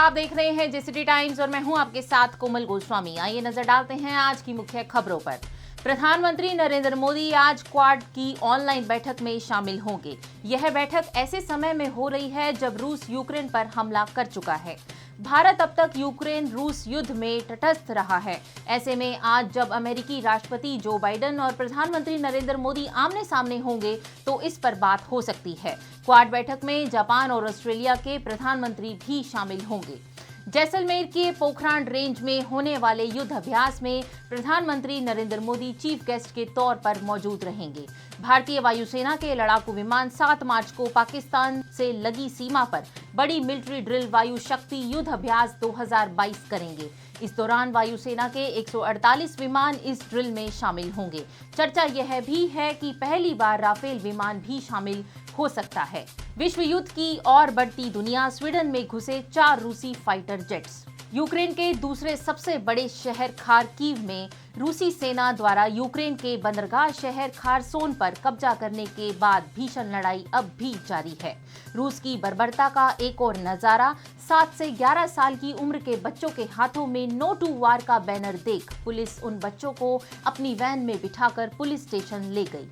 आप देख रहे हैं जेसीटी टाइम्स और मैं हूं आपके साथ कोमल गोस्वामी। आइए नजर डालते हैं आज की मुख्य खबरों पर। प्रधानमंत्री नरेंद्र मोदी आज क्वाड की ऑनलाइन बैठक में शामिल होंगे। यह बैठक ऐसे समय में हो रही है जब रूस यूक्रेन पर हमला कर चुका है। भारत अब तक यूक्रेन रूस युद्ध में तटस्थ रहा है। ऐसे में आज जब अमेरिकी राष्ट्रपति जो बाइडेन और प्रधानमंत्री नरेंद्र मोदी आमने सामने होंगे तो इस पर बात हो सकती है। क्वाड बैठक में जापान और ऑस्ट्रेलिया के प्रधानमंत्री भी शामिल होंगे। जैसलमेर के पोखरण रेंज में होने वाले युद्ध अभ्यास में प्रधानमंत्री नरेंद्र मोदी चीफ गेस्ट के तौर पर मौजूद रहेंगे। भारतीय वायुसेना के लड़ाकू विमान 7 मार्च को पाकिस्तान से लगी सीमा पर बड़ी मिलिट्री ड्रिल वायु शक्ति युद्ध अभ्यास 2022 करेंगे। इस दौरान वायुसेना के 148 विमान इस ड्रिल में शामिल होंगे। चर्चा यह भी है कि पहली बार राफेल विमान भी शामिल हो सकता है। विश्व युद्ध की और बढ़ती दुनिया, स्वीडन में घुसे 4 रूसी फाइटर जेट्स। यूक्रेन के दूसरे सबसे बड़े शहर खार्किव में रूसी सेना द्वारा यूक्रेन के बंदरगाह शहर खारसोन पर कब्जा करने के बाद भीषण लड़ाई अब भी जारी है। रूस की बर्बरता का एक और नजारा, 7 से 11 साल की उम्र के बच्चों के हाथों में नो टू वार का बैनर देख पुलिस उन बच्चों को अपनी वैन में बिठाकर पुलिस स्टेशन ले गई।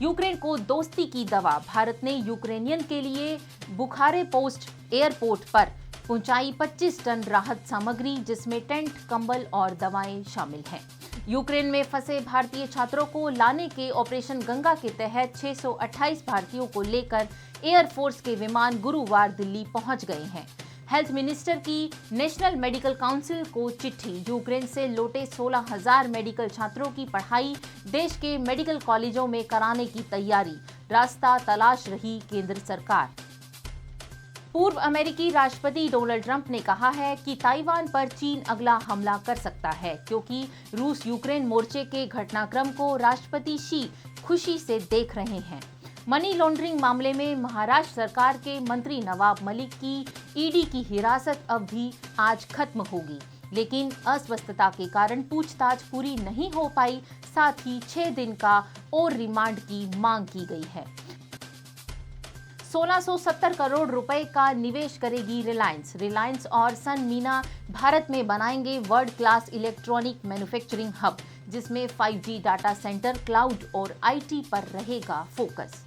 यूक्रेन को दोस्ती की दवा, भारत ने यूक्रेनियन के लिए बुखारे पोस्ट एयरपोर्ट पर पहुंचाई 25 टन राहत सामग्री, जिसमें टेंट, कंबल और दवाएं शामिल हैं। यूक्रेन में फंसे भारतीय छात्रों को लाने के ऑपरेशन गंगा के तहत 628 भारतीयों को लेकर एयरफोर्स के विमान गुरुवार दिल्ली पहुंच गए हैं। हेल्थ मिनिस्टर की नेशनल मेडिकल काउंसिल को चिट्ठी, यूक्रेन से लौटे 16,000 मेडिकल छात्रों की पढ़ाई देश के मेडिकल कॉलेजों में कराने की तैयारी, रास्ता तलाश रही केंद्र सरकार। पूर्व अमेरिकी राष्ट्रपति डोनाल्ड ट्रंप ने कहा है कि ताइवान पर चीन अगला हमला कर सकता है, क्योंकि रूस यूक्रेन मोर्चे के घटनाक्रम को राष्ट्रपति शी खुशी से देख रहे हैं। मनी लॉन्ड्रिंग मामले में महाराष्ट्र सरकार के मंत्री नवाब मलिक की ईडी की हिरासत अब भी आज खत्म होगी, लेकिन अस्वस्थता के कारण पूछताछ पूरी नहीं हो पाई। साथ ही 6 दिन का और रिमांड की मांग की गई है। 1670 करोड़ रुपए का निवेश करेगी रिलायंस और सन मीना भारत में बनाएंगे world class electronic manufacturing hub, जिसमें 5G डाटा सेंटर, क्लाउड और IT पर रहेगा फोकस।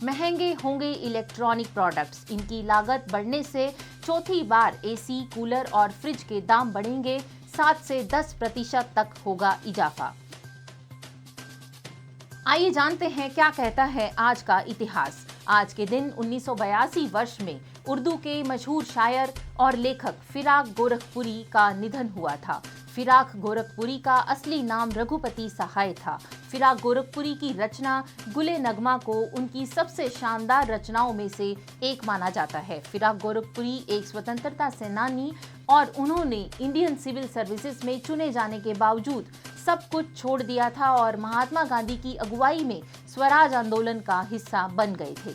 महंगे होंगे इलेक्ट्रॉनिक प्रोडक्ट्स, इनकी लागत बढ़ने से चौथी बार AC, कूलर और फ्रिज के दाम बढ़ेंगे। 7 से 10% तक होगा इजाफा। आइए जानते हैं क्या कहता है आज का इतिहास। आज के दिन 1982 वर्ष में उर्दू के मशहूर शायर और लेखक फिराक गोरखपुरी का निधन हुआ था। फिराक गोरखपुरी का असली नाम रघुपति सहाय था। फिराक गोरखपुरी की रचना गुले नगमा को उनकी सबसे शानदार रचनाओं में से एक माना जाता है। फिराक गोरखपुरी एक स्वतंत्रता सेनानी और उन्होंने इंडियन सिविल सर्विसेज में चुने जाने के बावजूद सब कुछ छोड़ दिया था और महात्मा गांधी की अगुवाई में स्वराज आंदोलन का हिस्सा बन गए थे।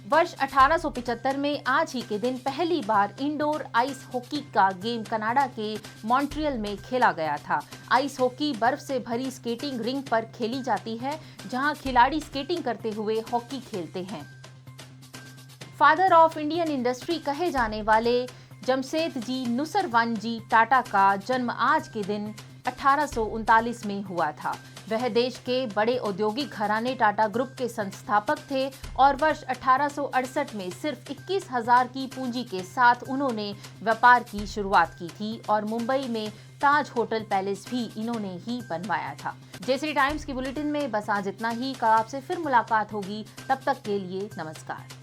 वर्ष 1875 में आज ही के दिन पहली बार इंडोर आइस हॉकी का गेम कनाडा के मॉन्ट्रियल में खेला गया था। आइस हॉकी बर्फ से भरी स्केटिंग रिंग पर खेली जाती है, जहां खिलाड़ी स्केटिंग करते हुए हॉकी खेलते हैं। फादर ऑफ इंडियन इंडस्ट्री कहे जाने वाले जमशेदजी नुसरवनजी टाटा का जन्म आज के दिन 1839 में हुआ था। वह देश के बड़े औद्योगिक घराने टाटा ग्रुप के संस्थापक थे और वर्ष 1868 में सिर्फ 21,000 की पूंजी के साथ उन्होंने व्यापार की शुरुआत की थी और मुंबई में ताज होटल पैलेस भी इन्होंने ही बनवाया था। जेसीटी टाइम्स की बुलेटिन में बस आज इतना ही। कल आपसे फिर मुलाकात होगी, तब तक के लिए नमस्कार।